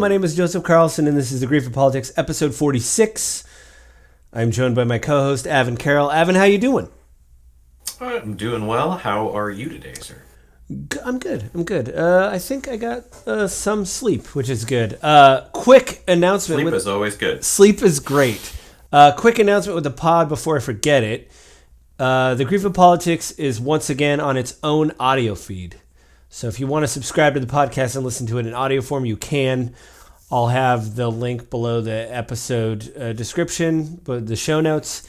my name is Joseph Carlson, and this is The Grief of Politics, episode 46. I'm joined by my co-host, Avin Carroll. Avin, how you doing? I'm doing well. How are you today, sir? I'm good. I think I got some sleep, which is good. Quick announcement. Sleep is always good. Sleep is great. Quick announcement with the pod before I forget it. The Grief of Politics is once again on its own audio feed. So if you want to subscribe to the podcast and listen to it in audio form, you can. I'll have the link below the episode description, the show notes.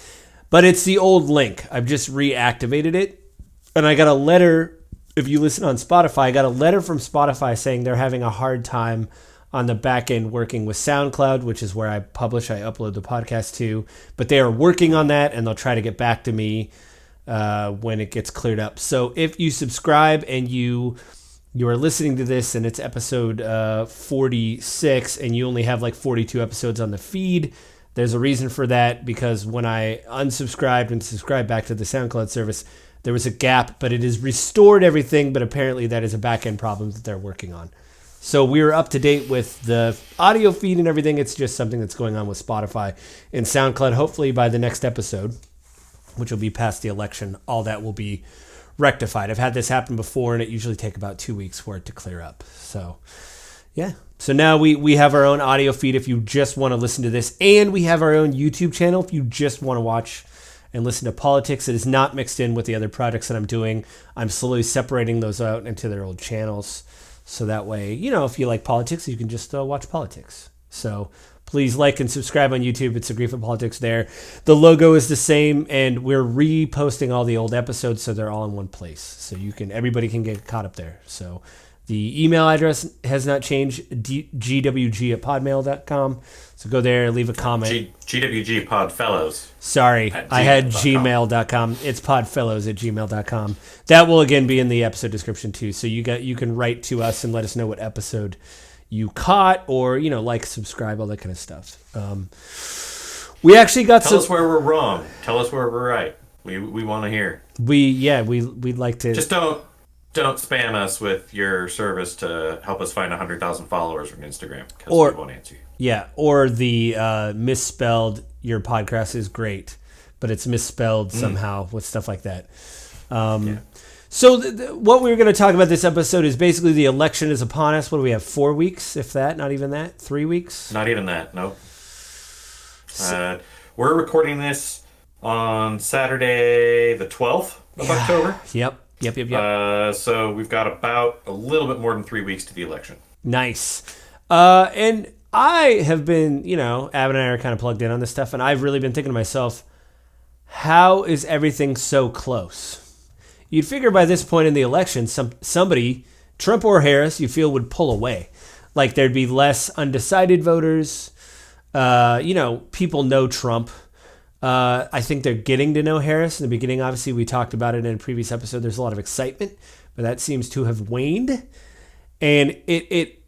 But it's the old link. I've just reactivated it. And I got a letter, if you listen on Spotify, I got a letter from Spotify saying they're having a hard time on the back end working with SoundCloud, which is where I upload the podcast to. But they are working on that, and they'll try to get back to me when it gets cleared up. So if you subscribe and you are listening to this and it's episode 46 and you only have like 42 episodes on the feed, there's a reason for that, because when I unsubscribed and subscribed back to the SoundCloud service, there was a gap, but it has restored everything, but apparently that is a back-end problem that they're working on. So we're up to date with the audio feed and everything. It's just something that's going on with Spotify and SoundCloud. Hopefully by the next episode, which will be past the election, all that will be rectified. I've had this happen before, and it usually takes about 2 weeks for it to clear up. So, yeah. So now we have our own audio feed if you just want to listen to this, and we have our own YouTube channel if you just want to watch and listen to politics. It is not mixed in with the other projects that I'm doing. I'm slowly separating those out into their old channels, so that way, if you like politics, you can just watch politics. So please like and subscribe on YouTube. It's The Grief of Politics there. The logo is the same, and we're reposting all the old episodes, so they're all in one place. So everybody can get caught up there. So the email address has not changed, gwg@podmail.com. So go there, leave a comment. GWG Podfellows. Sorry, I had gmail.com. It's podfellows@gmail.com. That will again be in the episode description too. So you can write to us and let us know what episode you caught, or like, subscribe, all that kind of stuff. We actually got Tell us where we're wrong. Tell us where we're right. We want to hear. We'd like to. Just don't spam us with your service to help us find 100,000 followers on Instagram, because we won't answer you. Yeah, or the misspelled "your podcast is great," but it's misspelled somehow with stuff like that. Yeah. So what we were going to talk about this episode is basically the election is upon us. What do we have, 4 weeks, if that? Not even that? 3 weeks? Not even that, no. We're recording this on Saturday the 12th of October. Yep. So we've got about a little bit more than 3 weeks to the election. Nice. And I have been, Avin and I are kind of plugged in on this stuff, and I've really been thinking to myself, how is everything so close? You'd figure by this point in the election, somebody, Trump or Harris, you feel would pull away. Like there'd be less undecided voters. People know Trump. I think they're getting to know Harris. In the beginning, obviously, we talked about it in a previous episode. There's a lot of excitement, but that seems to have waned. And it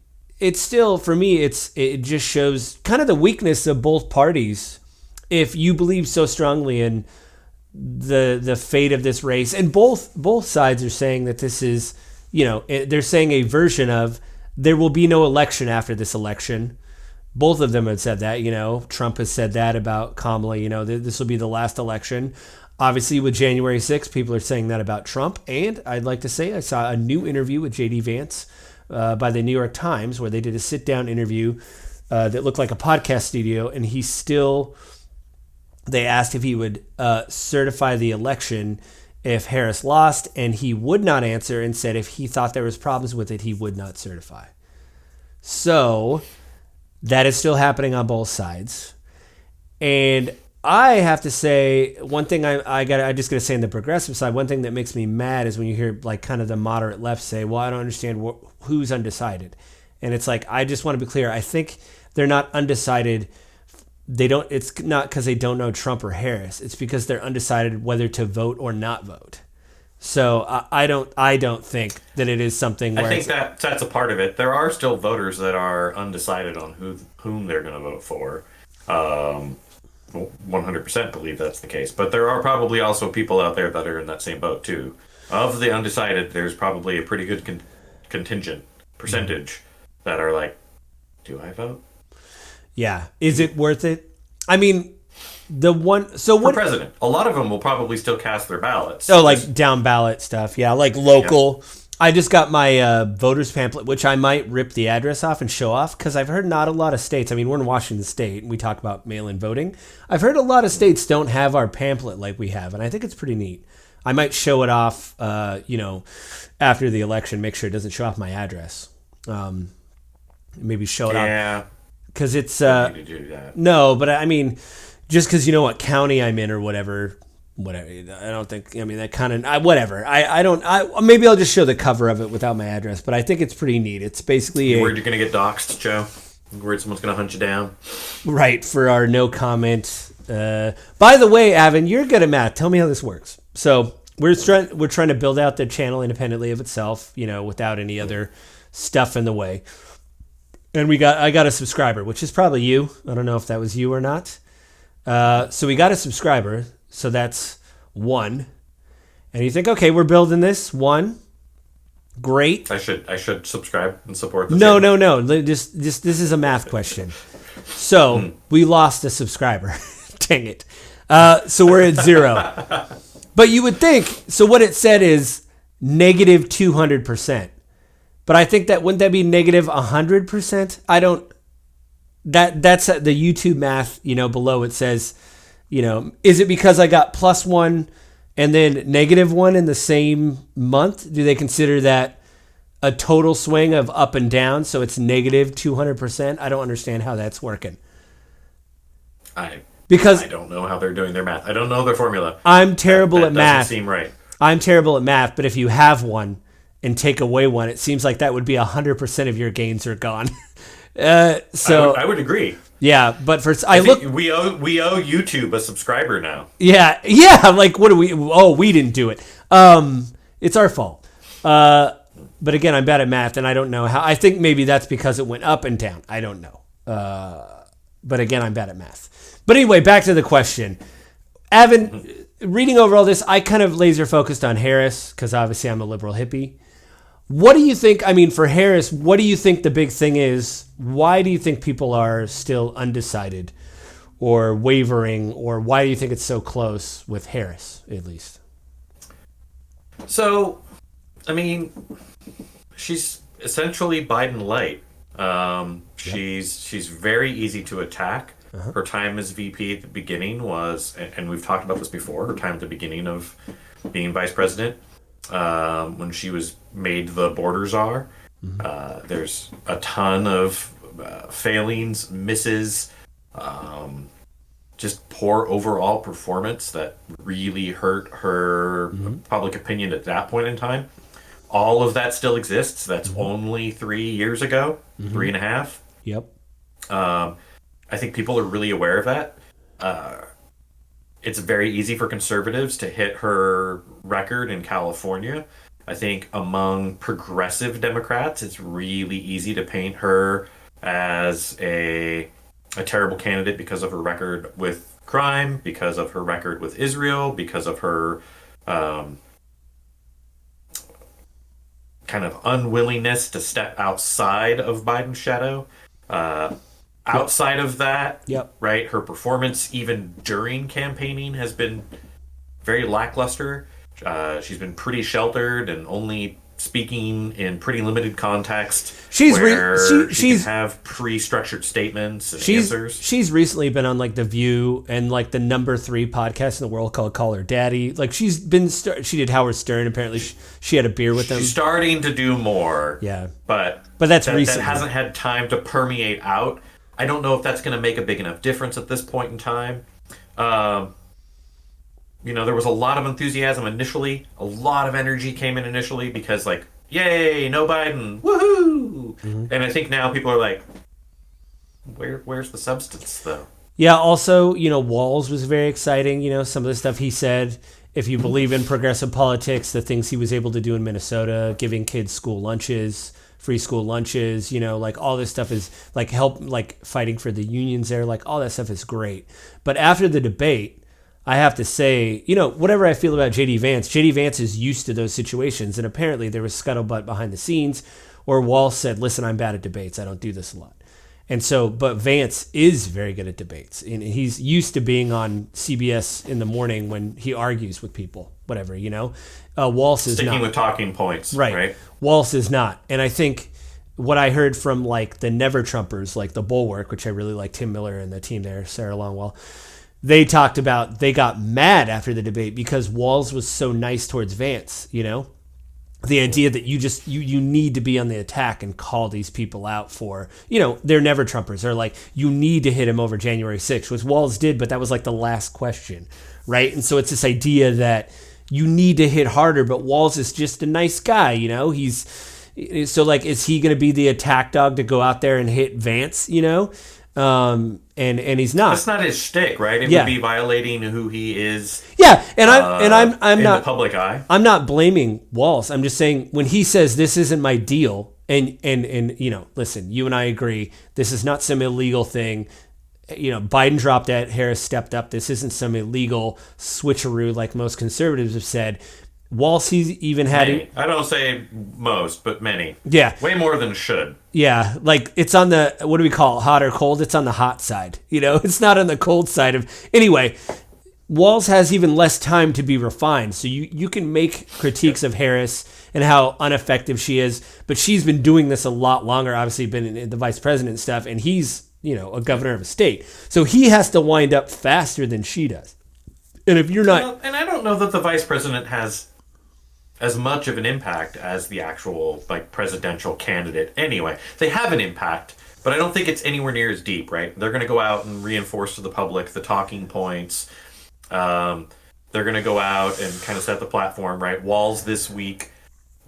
still, for me, it just shows kind of the weakness of both parties. If you believe so strongly in the fate of this race, and both sides are saying that this is, they're saying a version of there will be no election after this election. Both of them have said that, Trump has said that about Kamala, this will be the last election. Obviously, with January 6th, people are saying that about Trump. And I'd like to say I saw a new interview with J.D. Vance by the New York Times, where they did a sit-down interview that looked like a podcast studio. And they asked if he would certify the election if Harris lost, and he would not answer, and said if he thought there was problems with it, he would not certify. So that is still happening on both sides. And I have to say, one thing I'm just going to say on the progressive side, one thing that makes me mad is when you hear like kind of the moderate left say, well, I don't understand who's undecided. And it's like, I just want to be clear. I think they're not undecided. It's not because they don't know Trump or Harris. It's because they're undecided whether to vote or not vote. So I don't think that it is something where I think that's a part of it. There are still voters that are undecided on whom they're going to vote for. 100% believe that's the case. But there are probably also people out there that are in that same boat too. Of the undecided, there's probably a pretty good contingent percentage that are like, Do I vote? Yeah. Is it worth it? I mean, the one. So For what? president, a lot of them will probably still cast their ballots. Oh, like down ballot stuff. Yeah, like Yeah. local. I just got my voters pamphlet, which I might rip the address off and show off because I've heard not a lot of states. I mean, we're in Washington State and we talk about mail-in voting. I've heard a lot of states don't have our pamphlet like we have, and I think it's pretty neat. I might show it off, after the election. Make sure it doesn't show off my address. Maybe show it off Yeah. because it's You need to do that. no, but I mean, just because you know what county I'm in or whatever. Whatever. I don't think. I mean, that kind of whatever. I don't. Maybe I'll just show the cover of it without my address. But I think it's pretty neat. It's basically You worried you're gonna get doxxed, Joe? You worried someone's gonna hunt you down? right for our no comment. By the way, Avin, you're good at math. Tell me how this works. So we're trying to build out the channel independently of itself. Without any other stuff in the way. And I got a subscriber, which is probably you. I don't know if that was you or not. So we got a subscriber. So that's one. And you think, okay, we're building this. One. Great. I should subscribe and support the No, channel. no. Just this is a math question. So we lost a subscriber. Dang it. So we're at 0. But you would think, so what it said is negative 200%. But I think wouldn't that be negative 100%? I don't, that's the YouTube math, below it says, is it because I got +1 and then -1 in the same month? Do they consider that a total swing of up and down? So it's negative 200%. I don't understand how that's working. Because I don't know how they're doing their math. I don't know their formula. I'm terrible at math. Doesn't seem right. I'm terrible at math, but if you have one and take away one, it seems like that would be 100% of your gains are gone. So I would agree. yeah, but We owe YouTube a subscriber now. Yeah. Like, what do we? Oh, we didn't do it. It's our fault. But again, I'm bad at math, and I don't know how. I think maybe that's because it went up and down. I don't know. But again, I'm bad at math. But anyway, back to the question. Avin, reading over all this, I kind of laser focused on Harris because obviously I'm a liberal hippie. What do you think? I mean, for Harris, what do you think the big thing is? Why do you think people are still undecided or wavering, or why do you think it's so close with Harris, at least? So, I mean, she's essentially Biden light. She's very easy to attack. Her time as VP at the beginning was, and we've talked about this before, her time at the beginning of being vice president, when she was made the border czar. There's a ton of failings, misses, just poor overall performance that really hurt her public opinion at that point in time. All of that still exists. That's only 3 years ago, 3.5. Yep. I think people are really aware of that. It's very easy for conservatives to hit her record in California. I think among progressive Democrats, it's really easy to paint her as a terrible candidate because of her record with crime, because of her record with Israel, because of her kind of unwillingness to step outside of Biden's shadow. Outside of that, right, her performance even during campaigning has been very lackluster. She's been pretty sheltered and only speaking in pretty limited context. She can have pre-structured statements and answers. She's recently been on like The View and like the number 3 podcast in the world called Call Her Daddy. Like she did Howard Stern. Apparently she had a beer with him. She's starting to do more. Yeah, but that's that recent. That hasn't had time to permeate out. I don't know if that's going to make a big enough difference at this point in time. There was a lot of enthusiasm initially. A lot of energy came in initially because, like, yay, no Biden, woohoo! And I think now people are like, where's the substance, though? Yeah, also, Walz was very exciting. Some of the stuff he said, if you believe in progressive politics, the things he was able to do in Minnesota, giving kids school lunches, free school lunches, like all this stuff is like help, like fighting for the unions there, like all that stuff is great. But after the debate, I have to say, whatever I feel about JD Vance is used to those situations. And apparently there was scuttlebutt behind the scenes, or Walz said, listen, I'm bad at debates. I don't do this a lot. And so, but Vance is very good at debates, and he's used to being on CBS in the morning when he argues with people, whatever, Walz is not. Sticking with talking points, right? Walz is not, and I think what I heard from like the Never Trumpers, like the Bulwark, which I really like, Tim Miller and the team there, Sarah Longwell, they talked about they got mad after the debate because Walz was so nice towards Vance, the idea that you need to be on the attack and call these people out for, they're Never Trumpers. They're like, you need to hit him over January 6th, which Walz did, but that was like the last question, right? And so it's this idea that you need to hit harder, but Walz is just a nice guy, so like, is he going to be the attack dog to go out there and hit Vance, and he's not. That's not his shtick, right? It would be violating who he is. Yeah, and I'm in not the public eye. I'm not blaming Walz. I'm just saying when he says this isn't my deal, and listen, you and I agree, this is not some illegal thing. Biden dropped that, Harris stepped up. This isn't some illegal switcheroo like most conservatives have said. Walz, he's even had many. I don't say most, but many. Yeah. Way more than should. Yeah, like it's on the, what do we call it, hot or cold? It's on the hot side. It's not on the cold side of, anyway, Walz has even less time to be refined. So you can make critiques of Harris and how ineffective she is, but she's been doing this a lot longer, obviously been in the vice president stuff, and he's, a governor of a state. So he has to wind up faster than she does. And if you're not... Well, and I don't know that the vice president has as much of an impact as the actual presidential candidate anyway. They have an impact, but I don't think it's anywhere near as deep, right? They're going to go out and reinforce to the public the talking points. They're going to go out and kind of set the platform, right? Walz this week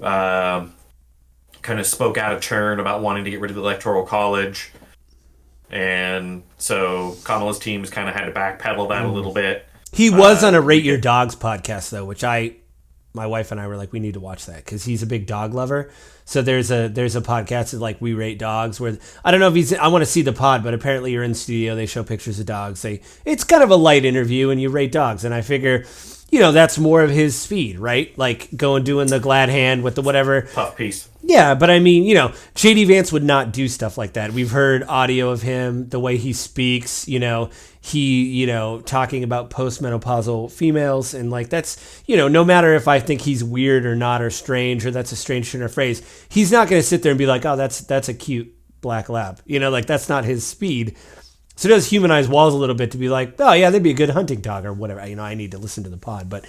kind of spoke out of turn about wanting to get rid of the Electoral College. And so Kamala's teams kind of had to backpedal that a little bit. He was on a Rate Your Dogs podcast, though, which my wife and I were like, we need to watch that because he's a big dog lover. So there's a podcast that like We Rate Dogs where I don't know if I want to see the pod, but apparently you're in studio. They show pictures of dogs. It's kind of a light interview and you rate dogs. And I figure, that's more of his speed, right? Like doing the glad hand with the whatever. Puff piece. Yeah, but I mean, J.D. Vance would not do stuff like that. We've heard audio of him, the way he speaks, he, talking about postmenopausal females. And like, that's, no matter if I think he's weird or not, or strange, or that's a strange turn of phrase, he's not going to sit there and be like, oh, that's a cute black lab. That's not his speed. So it does humanize Walz a little bit to be like, oh yeah, they'd be a good hunting dog or whatever. I need to listen to the pod, but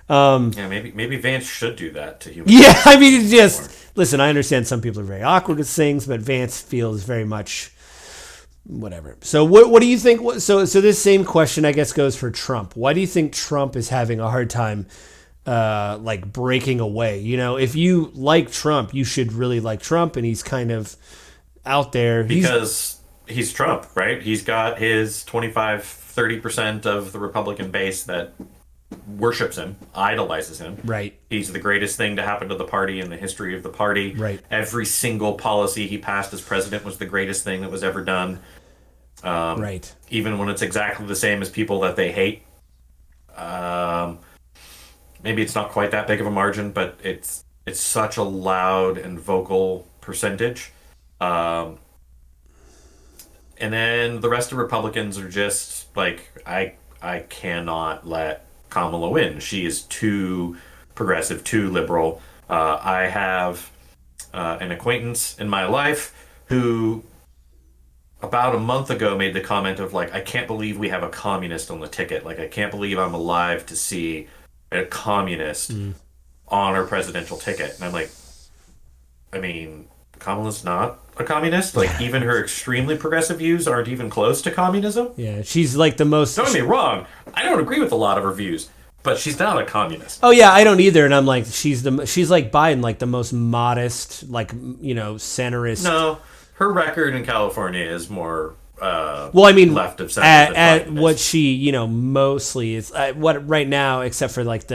maybe Vance should do that to humanize. Yeah, I mean, it's just listen. I understand some people are very awkward with things, but Vance feels very much whatever. So what do you think? So this same question I guess goes for Trump. Why do you think Trump is having a hard time breaking away? If you like Trump, you should really like Trump, and he's kind of out there because he's Trump, right? He's got his 25-30% of the Republican base that worships him, idolizes him. Right. He's the greatest thing to happen to the party in the history of the party. Right. Every single policy he passed as president was the greatest thing that was ever done. Right. Even when it's exactly the same as people that they hate. Maybe it's not quite that big of a margin, but it's such a loud and vocal percentage. And then the rest of Republicans are just like, I cannot let Kamala win. She is too progressive, too liberal. I have an acquaintance in my life who about a month ago made the comment of like, I can't believe we have a communist on the ticket. Like, I can't believe I'm alive to see a communist on our presidential ticket. And I'm like, I mean, Kamala's not a communist. Like, even her extremely progressive views aren't even close to communism. Yeah, she's like the most... Don't get me wrong. I don't agree with a lot of her views, but she's not a communist. Oh, yeah, I don't either. And I'm like, she's like Biden, like the most modest, like, centrist... No, her record in California is more... well, I mean, left of center at what she, mostly is... what right now, except for like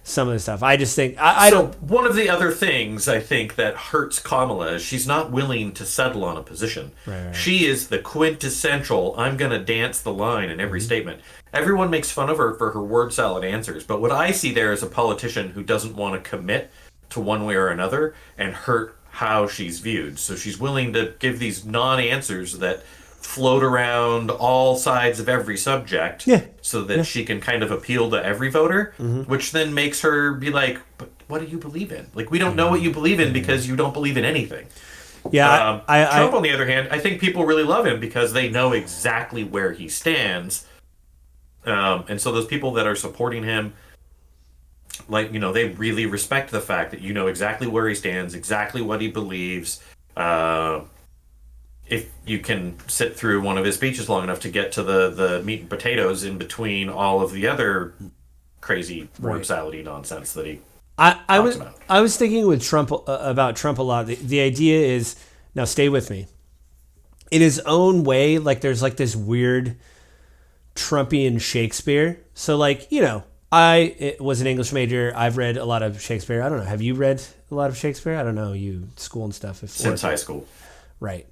some of the stuff. I just think I don't. One of the other things I think that hurts Kamala is she's not willing to settle on a position. Right. She is the quintessential, I'm going to dance the line in every statement. Everyone makes fun of her for her word salad answers, but what I see there is a politician who doesn't want to commit to one way or another and hurt how she's viewed. So she's willing to give these non-answers that float around all sides of every subject Yeah. so that she can kind of appeal to every voter, which then makes her be like, but what do you believe in? Like, we don't know what you believe in because you don't believe in anything. Yeah. Trump, on the other hand, I think people really love him because they know exactly where he stands. And so those people that are supporting him, like, they really respect the fact that you know exactly where he stands, exactly what he believes. If you can sit through one of his speeches long enough to get to the meat and potatoes in between all of the other crazy word salady nonsense that he talks about. I was thinking with Trump about Trump a lot. The idea is, now stay with me. In his own way, like there's like this weird Trumpian Shakespeare. So like, I was an English major. I've read a lot of Shakespeare. I don't know. Have you read a lot of Shakespeare? I don't know. You school and stuff. Since high school. Right.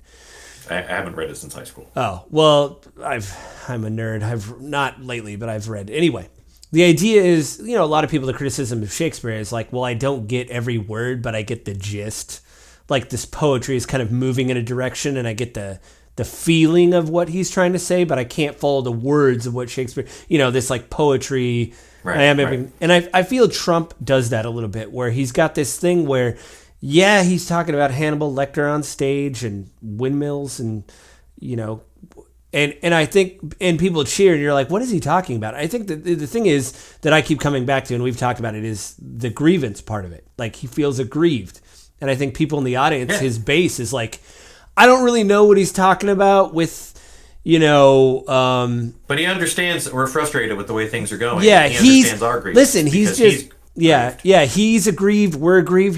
I haven't read it since high school. Oh, well, I'm a nerd. I've not lately, but I've read. Anyway, the idea is, a lot of people, the criticism of Shakespeare is like, well, I don't get every word, but I get the gist. Like this poetry is kind of moving in a direction and I get the feeling of what he's trying to say, but I can't follow the words of what Shakespeare, this like poetry. Right, And I feel Trump does that a little bit where he's got this thing where, yeah, he's talking about Hannibal Lecter on stage and windmills and, and I think, and people cheer and you're like, what is he talking about? I think that the thing is that I keep coming back to, and we've talked about it, is the grievance part of it. Like he feels aggrieved. And I think people in the audience, his base is like, I don't really know what he's talking about with, but he understands that we're frustrated with the way things are going. Yeah, he understands our grief. Listen, he's aggrieved. We're aggrieved.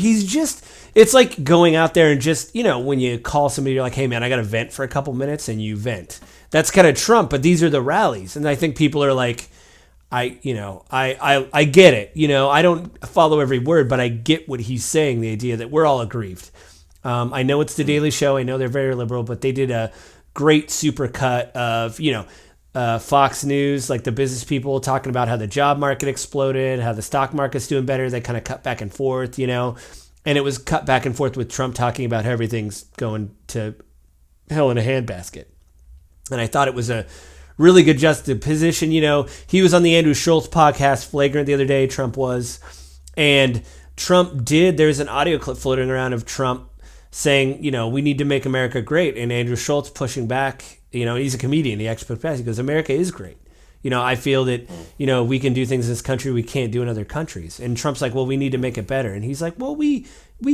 It's like going out there and just, when you call somebody, you're like, hey man, I got to vent for a couple minutes, and you vent. That's kind of Trump, but these are the rallies. And I think people are like, I get it. I don't follow every word, but I get what he's saying. The idea that we're all aggrieved. I know it's the Daily Show. I know they're very liberal, but they did a great supercut of, Fox News, like the business people talking about how the job market exploded, how the stock market's doing better. They kind of cut back and forth, and it was cut back and forth with Trump talking about how everything's going to hell in a handbasket. And I thought it was a really good juxtaposition. He was on the Andrew Schultz podcast, Flagrant, the other day, Trump was. And there's an audio clip floating around of Trump saying, we need to make America great. And Andrew Schultz pushing back, he's a comedian. He actually pushed back. He goes, America is great. I feel that, we can do things in this country we can't do in other countries. And Trump's like, well, we need to make it better. And he's like, well, we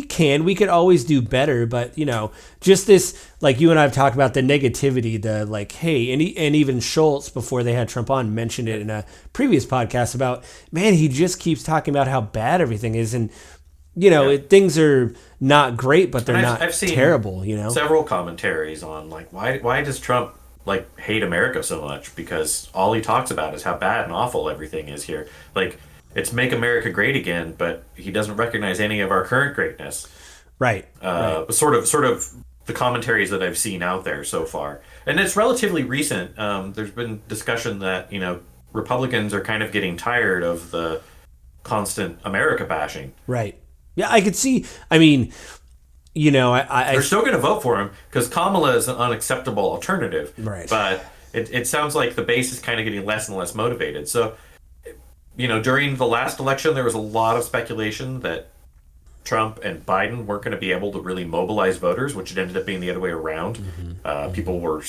could always do better. But, just this, like you and I have talked about the negativity, the like, hey, and even Schultz, before they had Trump on, mentioned it in a previous podcast about, man, he just keeps talking about how bad everything is. And, things are not great, but they're I've seen terrible, several commentaries on like, why does Trump like hate America so much? Because all he talks about is how bad and awful everything is here. Like, it's make America great again, but he doesn't recognize any of our current greatness. Right. Sort of the commentaries that I've seen out there so far. And it's relatively recent. There's been discussion that, Republicans are kind of getting tired of the constant America bashing. Right. Yeah, I could see. I mean, they're still going to vote for him because Kamala is an unacceptable alternative. Right. But it sounds like the base is kind of getting less and less motivated. So, during the last election, there was a lot of speculation that Trump and Biden weren't going to be able to really mobilize voters, which it ended up being the other way around. Mm-hmm. People were,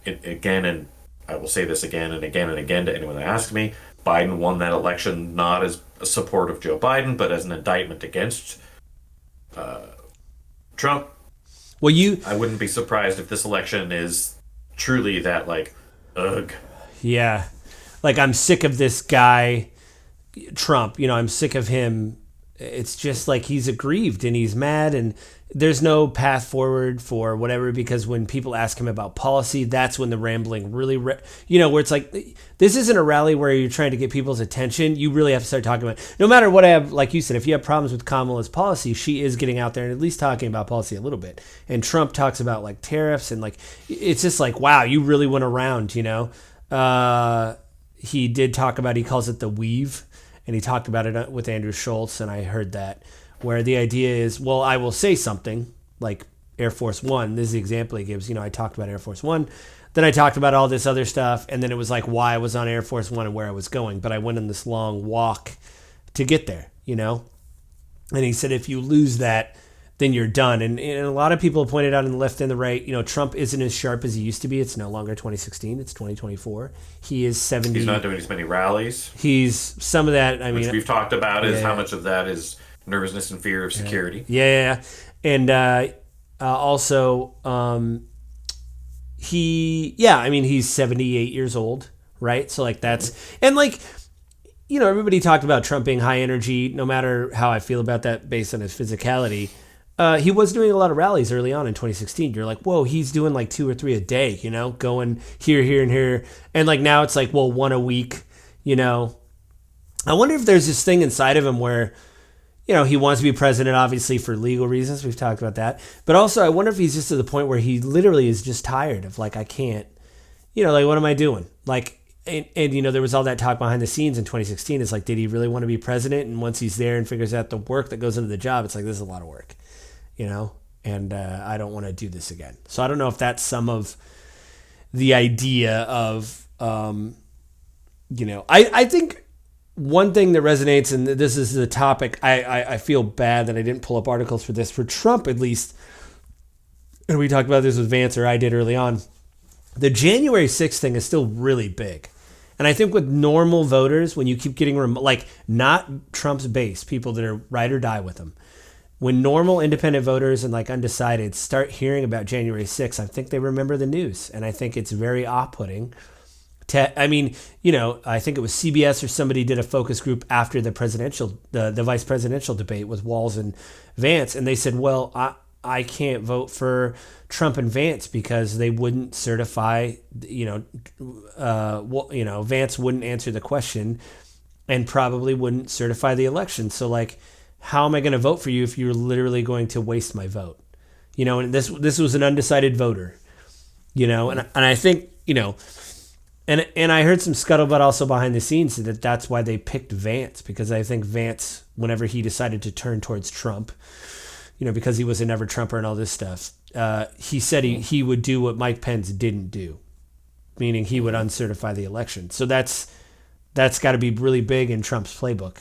again, and I will say this again and again and again to anyone that asks me, Biden won that election not as a support of Joe Biden, but as an indictment against Trump. Well, I wouldn't be surprised if this election is truly that, like, ugh. Yeah. Like, I'm sick of this guy, Trump. I'm sick of him. It's just like he's aggrieved and he's mad and there's no path forward for whatever, because when people ask him about policy, that's when the rambling really, where it's like, this isn't a rally where you're trying to get people's attention. You really have to start talking about, no matter what like you said, if you have problems with Kamala's policy, she is getting out there and at least talking about policy a little bit. And Trump talks about like tariffs and like, it's just like, wow, you really went around, he did talk about, he calls it the weave, and he talked about it with Andrew Schultz, and I heard that. where the idea is, well, I will say something like Air Force One. This is the example he gives. I talked about Air Force One. Then I talked about all this other stuff. And then it was like why I was on Air Force One and where I was going. But I went on this long walk to get there, And he said, if you lose that, then you're done. And a lot of people pointed out on the left and the right, Trump isn't as sharp as he used to be. It's no longer 2016. It's 2024. He is 70. He's not doing as many rallies. He's some of that. Which we've talked about is how much of that is nervousness and fear of security. Yeah. And also, he's 78 years old, right? So like that's, and like, everybody talked about Trump being high energy, no matter how I feel about that based on his physicality. He was doing a lot of rallies early on in 2016. You're like, whoa, he's doing like 2 or 3 a day, going here, and here. And like now it's like, well, 1 a week, I wonder if there's this thing inside of him where, he wants to be president, obviously, for legal reasons. We've talked about that. But also, I wonder if he's just to the point where he literally is just tired of, like, I can't, like, what am I doing? Like, and there was all that talk behind the scenes in 2016. It's like, did he really want to be president? And once he's there and figures out the work that goes into the job, it's like, this is a lot of work, And I don't want to do this again. So I don't know if that's some of the idea of, I think one thing that resonates, and this is the topic, I feel bad that I didn't pull up articles for this, for Trump at least, and we talked about this with Vance, or I did early on, the January 6th thing is still really big. And I think with normal voters, when you keep getting, like, not Trump's base, people that are ride or die with him, when normal independent voters and like undecided start hearing about January 6th, I think they remember the news. And I think it's very off-putting. I think it was CBS or somebody did a focus group after the vice presidential debate with Walz and Vance. And they said, well, I can't vote for Trump and Vance because they wouldn't certify, Vance wouldn't answer the question and probably wouldn't certify the election. So like, how am I going to vote for you if you're literally going to waste my vote? And this was an undecided voter, and I think, and I heard some scuttlebutt also behind the scenes that that's why they picked Vance, because I think Vance, whenever he decided to turn towards Trump, because he was a never Trumper and all this stuff, he said he would do what Mike Pence didn't do, meaning he would uncertify the election. So that's got to be really big in Trump's playbook.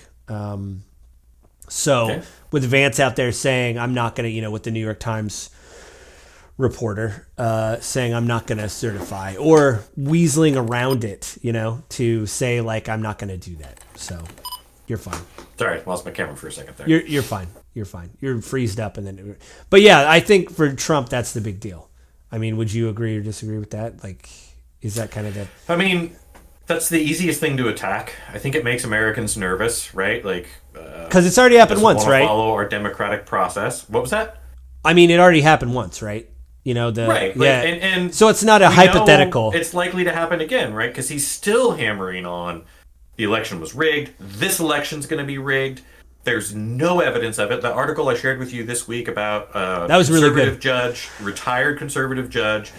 With Vance out there saying, I'm not going to, with the New York Times reporter saying, I'm not going to certify, or weaseling around it, to say, like, I'm not going to do that. So you're fine. Sorry, lost my camera for a second there. You're fine. You're fine. You're freezed up. But yeah, I think for Trump, that's the big deal. I mean, would you agree or disagree with that? Like, is that kind of the... I mean, that's the easiest thing to attack. I think it makes Americans nervous, right? Like, because it's already happened once, right? Follow our democratic process. What was that? I mean, it already happened once, right? Right. Yeah. And so it's not a hypothetical. It's likely to happen again, right? Because he's still hammering on the election was rigged. This election's going to be rigged. There's no evidence of it. The article I shared with you this week about that was really good. Retired conservative judge,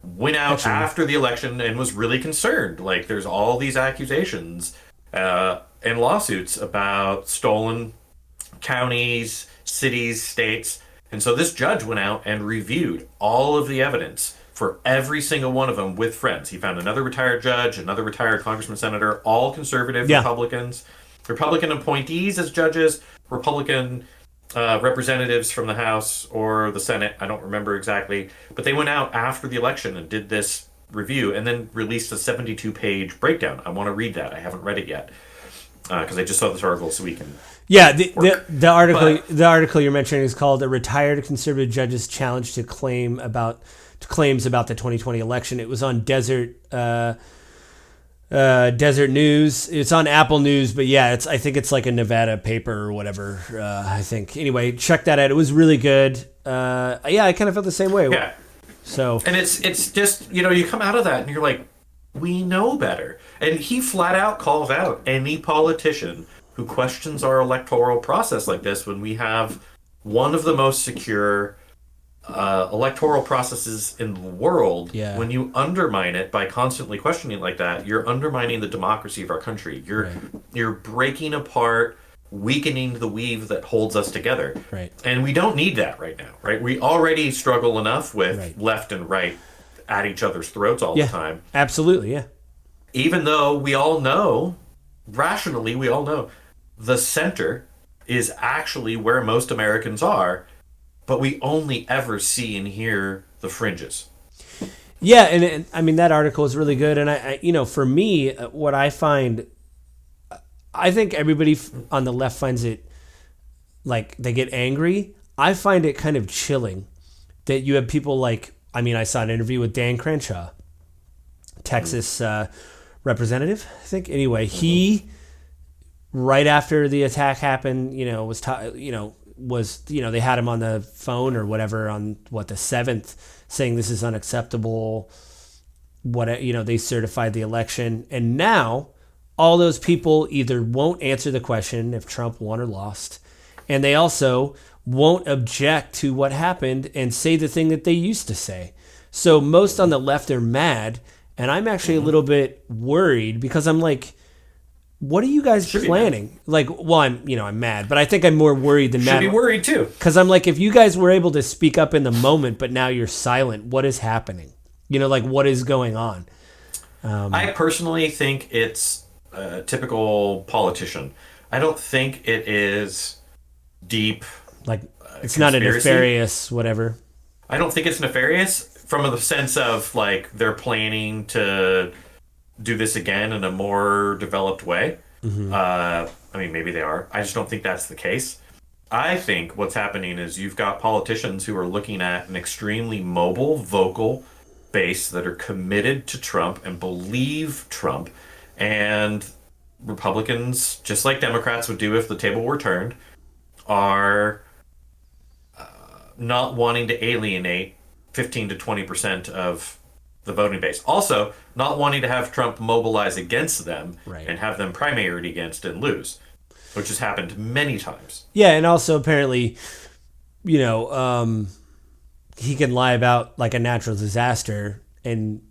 went out after the election and was really concerned. Like, there's all these accusations and lawsuits about stolen counties, cities, states. And so this judge went out and reviewed all of the evidence for every single one of them with friends. He found another retired judge, another retired congressman, senator, all conservative Republicans, Republican appointees as judges, Republican representatives from the House or the Senate. I don't remember exactly. But they went out after the election and did this review and then released a 72-page breakdown. I want to read that. I haven't read it yet because I just saw this article so we can... Yeah, the article you're mentioning is called "A Retired Conservative Judge's Challenge to Claims about the 2020 Election." It was on Desert News. It's on Apple News, but yeah, I think it's like a Nevada paper or whatever. I think. Anyway, check that out. It was really good. I kind of felt the same way. Yeah. So. And it's just, you come out of that and you're like, we know better. And he flat out calls out any politician who questions our electoral process like this when we have one of the most secure electoral processes in the world. Yeah. When you undermine it by constantly questioning it like that, you're undermining the democracy of our country. You're breaking apart weakening the weave that holds us together. Right. And we don't need that right now, right? We already struggle enough with Right. left and right at each other's throats all Yeah, the time. absolutely, yeah. Even though we all know, rationally, we all know the center is actually where most Americans are, but we only ever see and hear the fringes. Yeah, and I mean that article is really good, and for me, what I find, I think everybody on the left finds it like they get angry. I find it kind of chilling that you have people like, I mean, I saw an interview with Dan Crenshaw, Texas representative, I think. Anyway, he right after the attack happened, they had him on the phone or whatever on the 7th, saying this is unacceptable. They certified the election, and now all those people either won't answer the question if Trump won or lost, and they also won't object to what happened and say the thing that they used to say. So most on the left are mad, and I'm actually a little bit worried because I'm like, what are you guys planning? Like, well, I'm mad, but I think I'm more worried than mad. Should be worried too. Because I'm like, if you guys were able to speak up in the moment, but now you're silent, what is happening? What is going on? I personally think it's a typical politician. I don't think it is deep. Like, it's not a nefarious whatever. I don't think it's nefarious from the sense of, like, they're planning to do this again in a more developed way. I mean, maybe they are. I just don't think that's the case. I think what's happening is you've got politicians who are looking at an extremely mobile, vocal base that are committed to Trump and believe Trump. And Republicans, just like Democrats would do if the table were turned, are not wanting to alienate 15 to 20% of the voting base. Also, not wanting to have Trump mobilize against them and have them primaried against and lose, which has happened many times. Yeah, and also apparently, he can lie about like a natural disaster and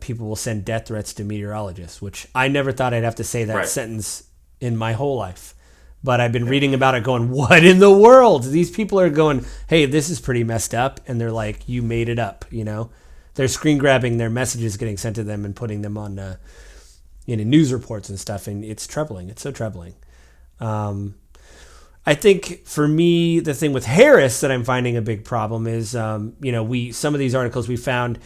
people will send death threats to meteorologists, which I never thought I'd have to say that sentence in my whole life. But I've been reading about it going, what in the world? These people are going, hey, this is pretty messed up. And they're like, you made it up, They're screen grabbing their messages getting sent to them and putting them on news reports and stuff. And it's troubling. It's so troubling. I think for me, the thing with Harris that I'm finding a big problem is, some of these articles we found,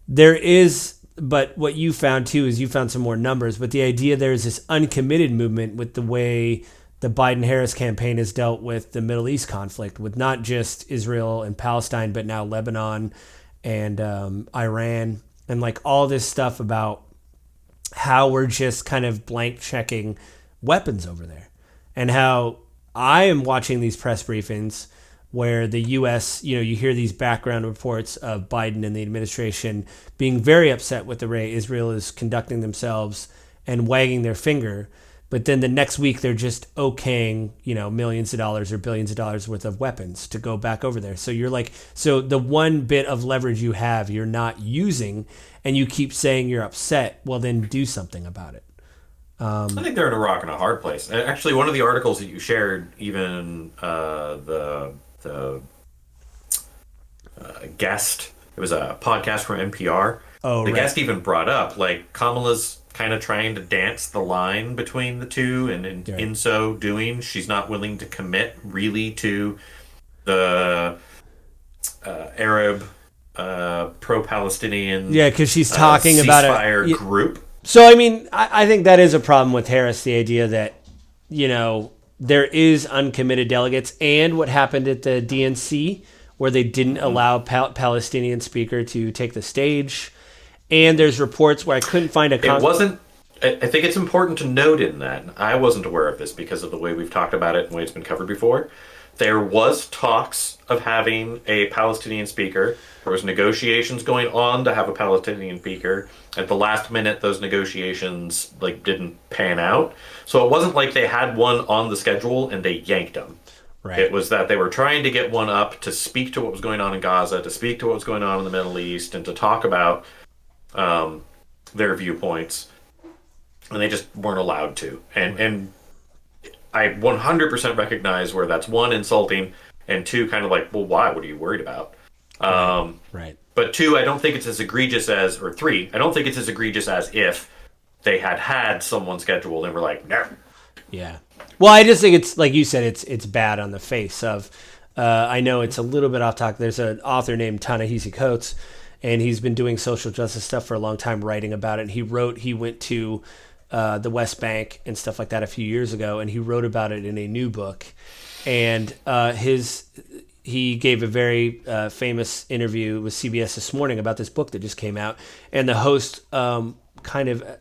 there is, but what you found too is you found some more numbers, but the idea there is this uncommitted movement with the way the Biden-Harris campaign has dealt with the Middle East conflict, with not just Israel and Palestine, but now Lebanon and Iran, and like all this stuff about how we're just kind of blank checking weapons over there, and how I am watching these press briefings where the U.S., you hear these background reports of Biden and the administration being very upset with the way Israel is conducting themselves and wagging their finger. But then the next week they're just okaying, millions of dollars or billions of dollars worth of weapons to go back over there. So you're like, so the one bit of leverage you have, you're not using, and you keep saying you're upset. Well, then do something about it. I think they're in a rock and a hard place. Actually, one of the articles that you shared, even the guest, it was a podcast from NPR. Oh, the guest even brought up, like, Kamala's kind of trying to dance the line between the two, and in so doing, she's not willing to commit really to the Arab pro-Palestinian because she's talking about ceasefire group. So, I mean, I think that is a problem with Harris, the idea that, there is uncommitted delegates, and what happened at the DNC, where they didn't allow Palestinian speaker to take the stage. And there's reports where I couldn't find a... It wasn't... I think it's important to note in that, I wasn't aware of this because of the way we've talked about it and the way it's been covered before. There was talks of having a Palestinian speaker. There was negotiations going on to have a Palestinian speaker. At the last minute, those negotiations didn't pan out. So it wasn't like they had one on the schedule and they yanked them. Right. It was that they were trying to get one up to speak to what was going on in Gaza, to speak to what was going on in the Middle East, and to talk about their viewpoints. And they just weren't allowed to. And I 100% recognize where that's one, insulting, and two, kind of like, well, why? What are you worried about? Right. But two, I don't think it's as egregious as, or three, I don't think it's as egregious as if they had someone scheduled and were like, no. Yeah. Well, I just think it's like you said, it's bad on the face of. I know it's a little bit off topic. There's an author named Ta-Nehisi Coates, and he's been doing social justice stuff for a long time, writing about it. And he went to the West Bank and stuff like that a few years ago, and he wrote about it in a new book. And he gave a very famous interview with CBS this morning about this book that just came out, and the host kind of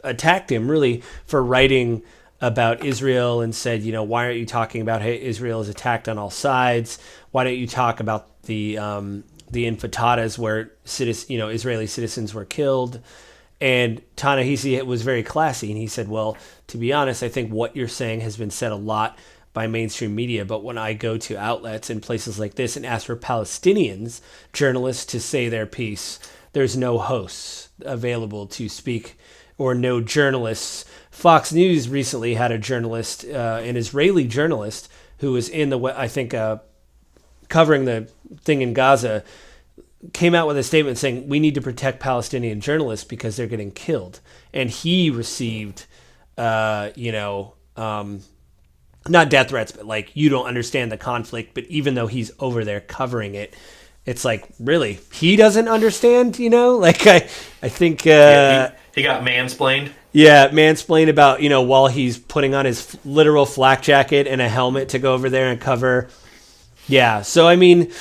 attacked him really for writing about Israel and said, why aren't you talking about how Israel is attacked on all sides? Why don't you talk about the intifada's where Israeli citizens were killed? And Ta-Nehisi was very classy, and he said, well, to be honest, I think what you're saying has been said a lot by mainstream media, but when I go to outlets in places like this and ask for Palestinians, journalists, to say their piece, there's no hosts available to speak or no journalists. Fox News recently had a journalist, an Israeli journalist, who was covering the thing in Gaza, came out with a statement saying we need to protect Palestinian journalists because they're getting killed. And he received, not death threats, but like, you don't understand the conflict. But even though he's over there covering it, it's like, really, he doesn't understand, Like, I think... he got mansplained. Yeah, mansplained about, while he's putting on his literal flak jacket and a helmet to go over there and cover. Yeah, so, I mean,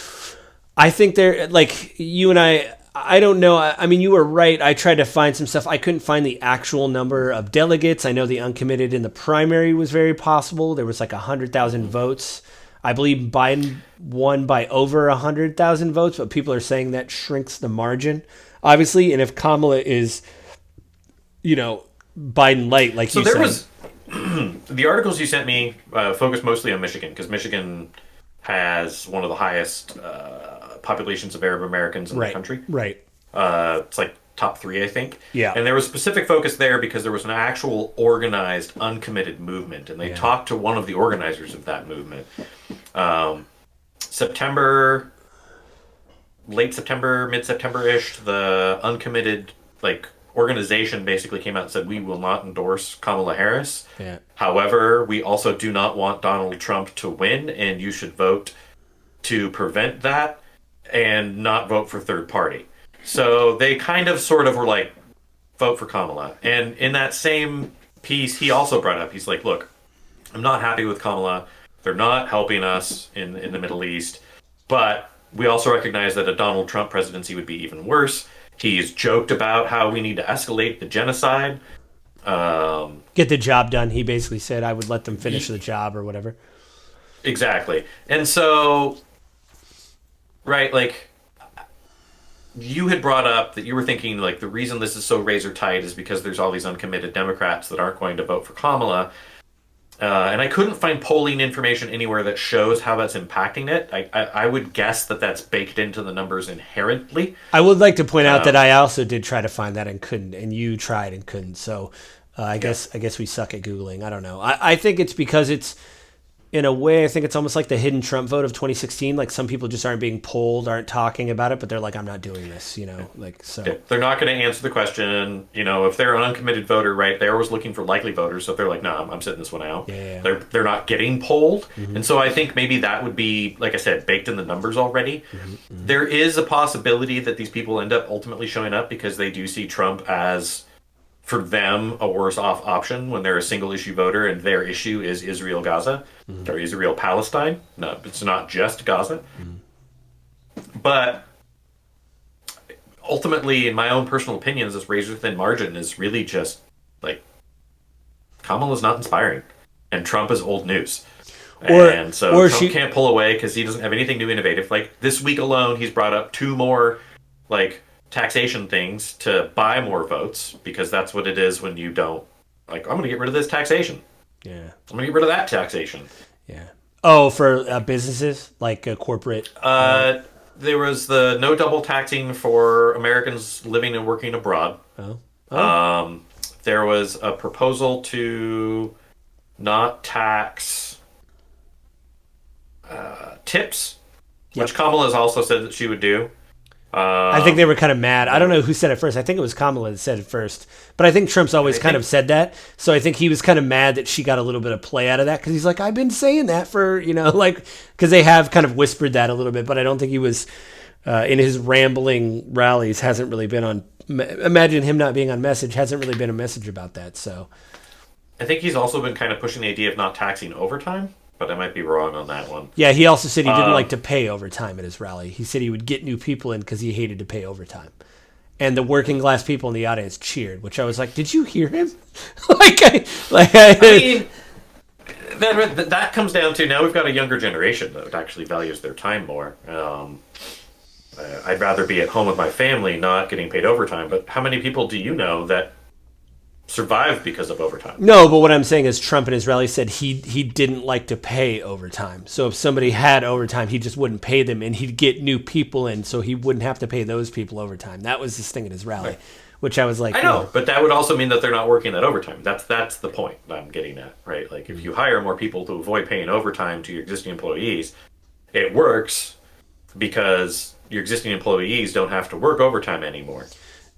I think they're, like, you and I don't know. I mean, you were right. I tried to find some stuff. I couldn't find the actual number of delegates. I know the uncommitted in the primary was very possible. There was like 100,000 votes. I believe Biden won by over 100,000 votes, but people are saying that shrinks the margin, obviously. And if Kamala is, Biden light, like you said. So there was the articles you sent me focused mostly on Michigan, because Michigan has one of the highest populations of Arab Americans in the country. Right. It's like top 3, I think. Yeah. And there was specific focus there because there was an actual organized, uncommitted movement, and they talked to one of the organizers of that movement. Late September, mid-September-ish, the uncommitted organization basically came out and said, we will not endorse Kamala Harris. Yeah. However, we also do not want Donald Trump to win, and you should vote to prevent that and not vote for third party. So they kind of sort of were like, vote for Kamala. And in that same piece, he also brought up, he's like, look, I'm not happy with Kamala. They're not helping us in the Middle East. But we also recognize that a Donald Trump presidency would be even worse. He's joked about how we need to escalate the genocide. Get the job done. He basically said, I would let them finish the job or whatever. Exactly. And so, right, like, you had brought up that you were thinking, like, the reason this is so razor tight is because there's all these uncommitted Democrats that aren't going to vote for Kamala. And I couldn't find polling information anywhere that shows how that's impacting it. I would guess that that's baked into the numbers inherently. I would like to point out that I also did try to find that and couldn't, and you tried and couldn't. So I guess we suck at Googling. I don't know. I think it's because it's, in a way, I think it's almost like the hidden Trump vote of 2016. Like, some people just aren't being polled, aren't talking about it, but they're like, I'm not doing this, like, so. Yeah. They're not going to answer the question. If they're an uncommitted voter, right, they're always looking for likely voters. So if they're like, no, I'm sitting this one out. Yeah. They're not getting polled. Mm-hmm. And so I think maybe that would be, like I said, baked in the numbers already. Mm-hmm. Mm-hmm. There is a possibility that these people end up ultimately showing up because they do see Trump as, for them, a worse off option when they're a single issue voter and their issue is Israel-Gaza or Israel-Palestine. No, it's not just Gaza. But ultimately, in my own personal opinions, this razor-thin margin is really just, like, Kamala's not inspiring, and Trump is old news. And so Trump can't pull away because he doesn't have anything new innovative. Like, this week alone, he's brought up 2 more, taxation things to buy more votes, because that's what it is when you don't, I'm going to get rid of this taxation. Yeah. I'm going to get rid of that taxation. Yeah. Oh, for businesses, like a corporate? There was the no double taxing for Americans living and working abroad. Oh. There was a proposal to not tax tips, Yep. which Kamala has also said that she would do. I think they were kind of mad. I don't know who said it first. I think it was Kamala that said it first. But I think Trump's always kind of said that. So I think he was kind of mad that she got a little bit of play out of that because he's like, I've been saying that for, like, because they have kind of whispered that a little bit. But I don't think he was, in his rambling rallies, hasn't really been on. Imagine him not being on message, hasn't really been a message about that. So I think he's also been kind of pushing the idea of not taxing overtime. But I might be wrong on that one. yeah, he also said he didn't like to pay overtime at his rally. He said he would get new people in because he hated to pay overtime. And the working class people in the audience cheered, which I was like, "Did you hear him?" I mean, that comes down to now we've got a younger generation that actually values their time more. I'd rather be at home with my family, not getting paid overtime. But how many people do you know that survive because of overtime? No, but what I'm saying is Trump in his rally said he didn't like to pay overtime. So if somebody had overtime, he just wouldn't pay them, and he'd get new people in, so he wouldn't have to pay those people overtime. That was his thing at his rally, right. Which I was like, I know, but that would also mean that they're not working that overtime. That's the point that I'm getting at, right? Like if you hire more people to avoid paying overtime to your existing employees, it works because your existing employees don't have to work overtime anymore.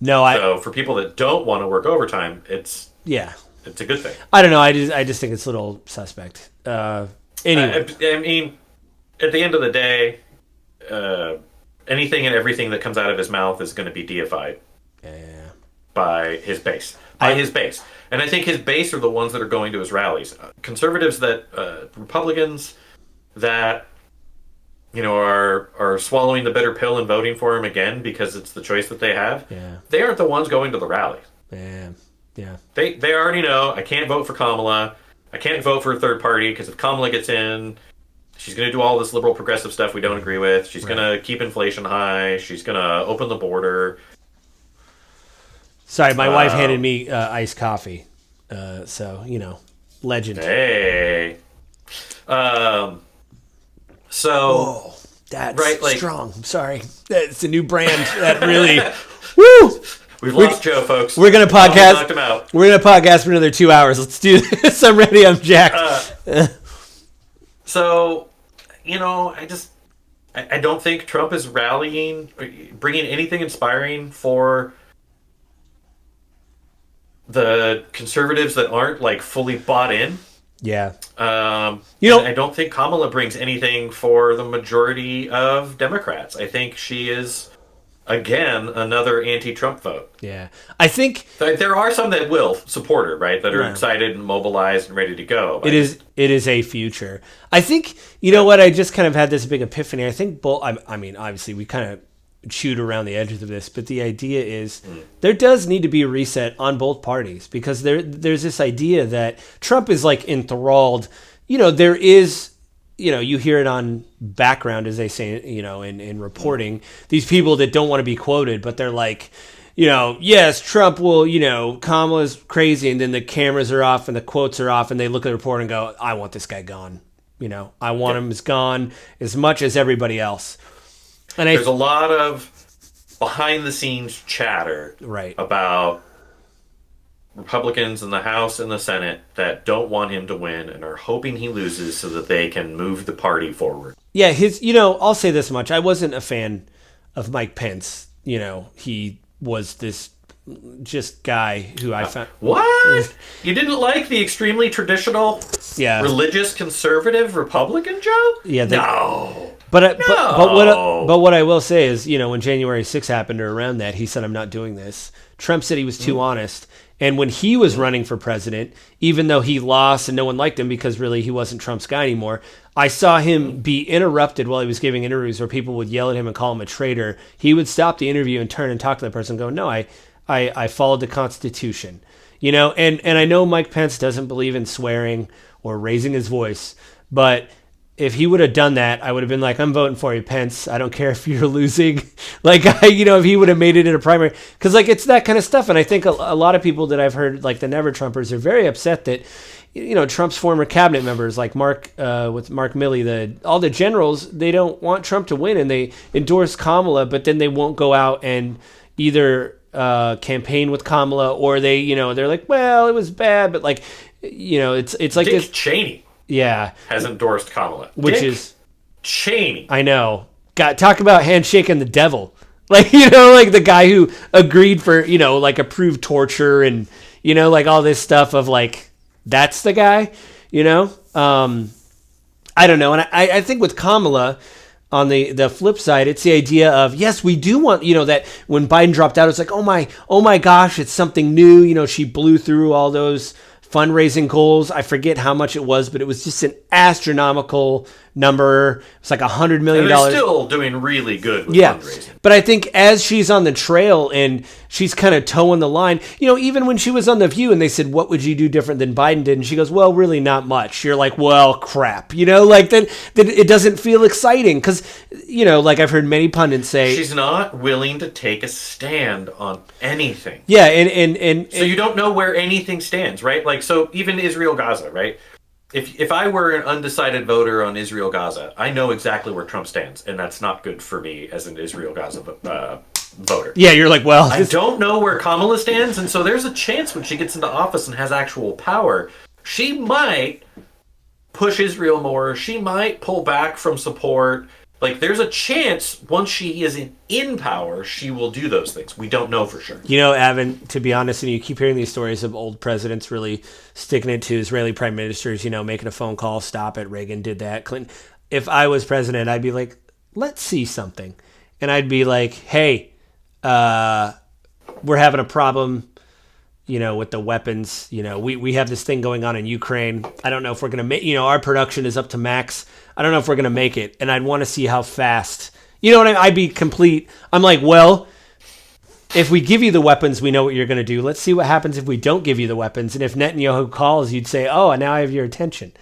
So for people that don't want to work overtime, it's a good thing. I don't know. I just think it's a little suspect. Anyway, I mean, at the end of the day, anything and everything that comes out of his mouth is going to be deified by his base. And I think his base are the ones that are going to his rallies. Conservatives Republicans that are swallowing the bitter pill and voting for him again because it's the choice that they have. Yeah. They aren't the ones going to the rally. Yeah. They already know, I can't vote for Kamala. I can't vote for a third party because if Kamala gets in, she's going to do all this liberal progressive stuff we don't agree with. She's going to keep inflation high. She's going to open the border. Sorry, my wife handed me iced coffee. Legend. Hey. So that's strong. I'm sorry. It's a new brand that really woo. We've lost Joe, folks. We're gonna podcast. Knocked him out. We're gonna podcast for another 2 hours. Let's do this. I'm ready. I'm jacked. So, I don't think Trump is rallying, bringing anything inspiring for the conservatives that aren't like fully bought in. Yeah. I don't think Kamala brings anything for the majority of Democrats. I think she is, again, another anti-Trump vote. Yeah. I think there are some that will support her, right? That are excited and mobilized and ready to go. It is a future. I think, know what? I just kind of had this big epiphany. I think I mean, obviously we kind of chewed around the edges of this, but the idea is there does need to be a reset on both parties because there's this idea that Trump is like enthralled. There is, you hear it on background, as they say, in reporting, these people that don't want to be quoted, but they're like, yes, Trump will, Kamala's crazy. And then the cameras are off and the quotes are off and they look at the report and go, I want this guy gone. I want him gone as much as everybody else. And there's a lot of behind-the-scenes chatter about Republicans in the House and the Senate that don't want him to win and are hoping he loses so that they can move the party forward. Yeah, I'll say this much. I wasn't a fan of Mike Pence. He was this just guy who I found... What? You didn't like the extremely traditional, religious, conservative Republican, Joe? Yeah. No. But what I will say is, when January 6th happened or around that, he said, I'm not doing this. Trump said he was too honest. And when he was running for president, even though he lost and no one liked him because really he wasn't Trump's guy anymore, I saw him be interrupted while he was giving interviews where people would yell at him and call him a traitor. He would stop the interview and turn and talk to the person and go, no, I followed the Constitution. And I know Mike Pence doesn't believe in swearing or raising his voice, but if he would have done that, I would have been like, I'm voting for you, Pence. I don't care if you're losing. If he would have made it in a primary. Because, it's that kind of stuff. And I think a lot of people that I've heard, like the Never Trumpers, are very upset that, Trump's former cabinet members, like Mark Milley, all the generals, they don't want Trump to win. And they endorse Kamala, but then they won't go out and either campaign with Kamala or they're like, well, it was bad. But, it's like Dick this. Cheney has endorsed Kamala. Which Dick is Cheney. I know. Talk about handshaking the devil. Like, like the guy who agreed for, like approved torture and, like all this stuff of like, that's the guy, I don't know. And I think with Kamala, on the flip side, it's the idea of, yes, we do want, that when Biden dropped out, it's like, oh my gosh, it's something new. She blew through all those fundraising goals. I forget how much it was, but it was just an astronomical number. It's like $100 million. And they're still doing really good with fundraising. But I think as she's on the trail and she's kind of towing the line, even when she was on The View and they said, what would you do different than Biden did? And she goes, well, really not much. You're like, well, crap. Like then it doesn't feel exciting because, like I've heard many pundits say. She's not willing to take a stand on anything. Yeah. And so you don't know where anything stands, right? Like, so even Israel-Gaza, right? If I were an undecided voter on Israel-Gaza, I know exactly where Trump stands, and that's not good for me as an Israel-Gaza voter. Yeah, you're like, well... I don't know where Kamala stands, and so there's a chance when she gets into office and has actual power, she might push Israel more, she might pull back from support. Like, there's a chance once she is in power, she will do those things. We don't know for sure. Avin, to be honest, and you keep hearing these stories of old presidents really sticking it to Israeli prime ministers, making a phone call, stop it. Reagan did that. Clinton. If I was president, I'd be like, let's see something. And I'd be like, hey, we're having a problem, with the weapons. We have this thing going on in Ukraine. I don't know if we're going to make, our production is up to max. I don't know if we're going to make it. And I'd want to see how fast, what I'd be complete. I'm like, well, if we give you the weapons, we know what you're going to do. Let's see what happens if we don't give you the weapons. And if Netanyahu calls, you'd say, oh, now I have your attention.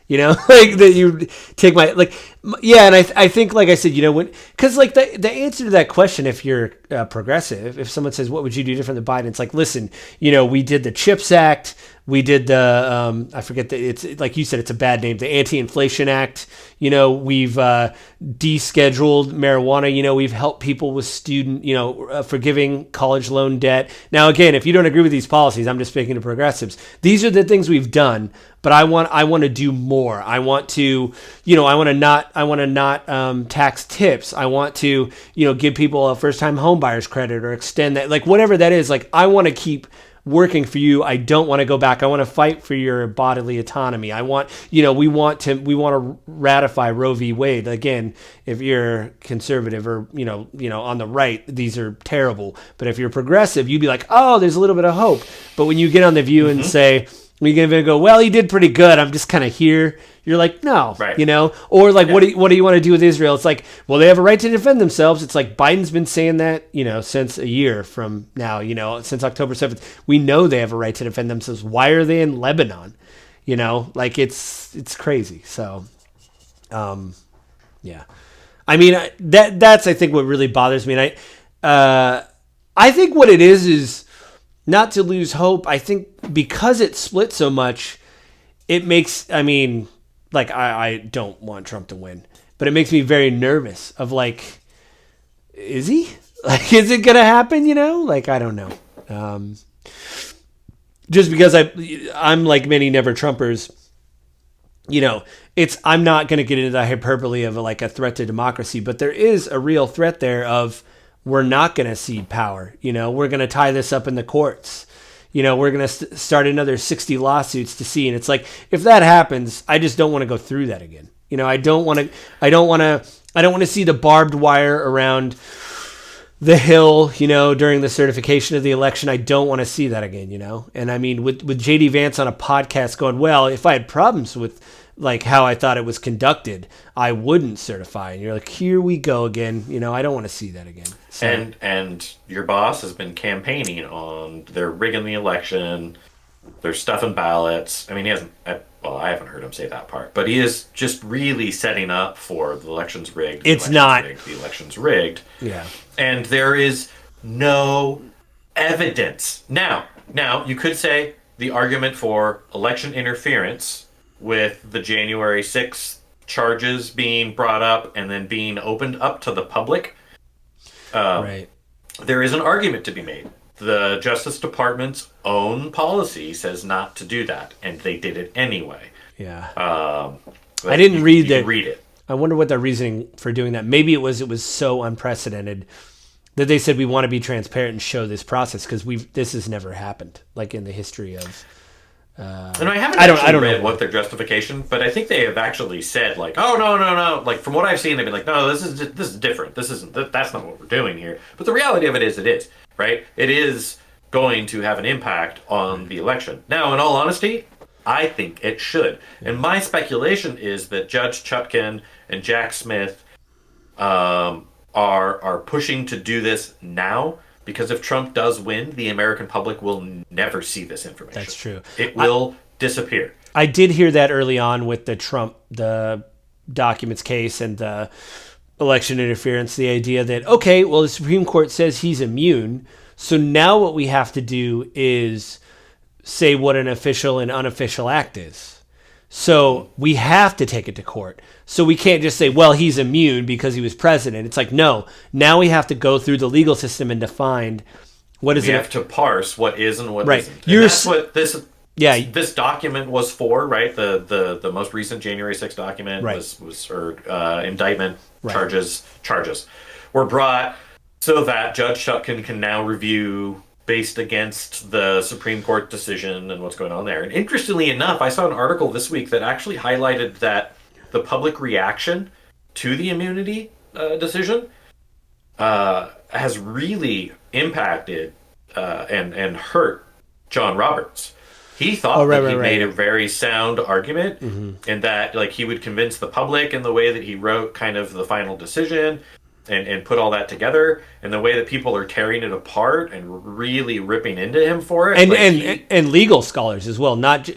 Like that you take my, like, yeah. And I think, like I said, because like the answer to that question, if you're progressive, if someone says, what would you do different than Biden? It's like, listen, we did the CHIPS Act. We did the, I forget it's like you said, it's a bad name, the Anti-Inflation Act. We've descheduled marijuana. We've helped people with forgiving college loan debt. Now, again, if you don't agree with these policies, I'm just speaking to progressives. These are the things we've done, but I want to do more. I want to, I want to not tax tips. I want to, give people a first-time home buyer's credit or extend that, like whatever that is. Like I want to keep working for you. I don't want to go back. I want to fight for your bodily autonomy. I want, we want to ratify Roe v. Wade. Again, if you're conservative or, on the right, these are terrible. But if you're progressive, you'd be like, oh, there's a little bit of hope. But when you get on The View and say, you're going to go, well, he did pretty good. I'm just kind of here. You're like, no, right. Or like, what do you want to do with Israel? It's like, well, they have a right to defend themselves. It's like Biden's been saying that, since a year from now, since October 7th. We know they have a right to defend themselves. Why are they in Lebanon? Like it's crazy. So, yeah. I mean, that's I think what really bothers me. And I think what it is not to lose hope. I think because it split so much, it makes, like, I don't want Trump to win, but it makes me very nervous of like, is he? Like, is it going to happen? Like, I don't know. Just because I'm like many never Trumpers, I'm not going to get into the hyperbole of like a threat to democracy, but there is a real threat there of, we're not going to cede power. We're going to tie this up in the courts. We're going to start another 60 lawsuits to see. And it's like, if that happens, I just don't want to go through that again. I don't want to see the barbed wire around the Hill, during the certification of the election. I don't want to see that again, And I mean, with JD Vance on a podcast going, well, if I had problems with like how I thought it was conducted, I wouldn't certify. And you're like, here we go again. I don't want to see that again. So. And your boss has been campaigning on they're rigging the election, they're stuffing ballots. I mean, he hasn't. Well, I haven't heard him say that part, but he is just really setting up for the election's rigged. It's not. The election's rigged. Yeah. And there is no evidence. Now you could say the argument for election interference with the January 6th charges being brought up and then being opened up to the public. Right. There is an argument to be made. the Justice Department's own policy says not to do that, and they did it anyway. Yeah. I didn't read that. Read it. I wonder what their reasoning for doing that. Maybe it was so unprecedented that they said we want to be transparent and show this process because this has never happened like in the history of. And I haven't read what their justification, but I think they have actually said like, oh no. Like from what I've seen, they've been like, no, this is different. That's not what we're doing here. But the reality of it is right. It is going to have an impact on the election. Now, in all honesty, I think it should. And my speculation is that Judge Chutkan and Jack Smith are pushing to do this now. Because if Trump does win, the American public will never see this information. That's true. It will disappear. I did hear that early on with the documents case and the election interference, the idea that, okay, well, the Supreme Court says he's immune. So now what we have to do is say what an official and unofficial act is. So we have to take it to court. So we can't just say, well, he's immune because he was president. It's like, no, now we have to go through the legal system and define what is it. We have to parse what is and what right. isn't. And that's what this document was for, right? The most recent January 6th document was indictment charges were brought so that Judge Chutkan can now review based against the Supreme Court decision and what's going on there. And interestingly enough, I saw an article this week that actually highlighted that the public reaction to the immunity decision has really impacted and hurt John Roberts. He thought he made a very sound argument and that like he would convince the public in the way that he wrote kind of the final decision and put all that together, and the way that people are tearing it apart and really ripping into him for it, and legal scholars as well, not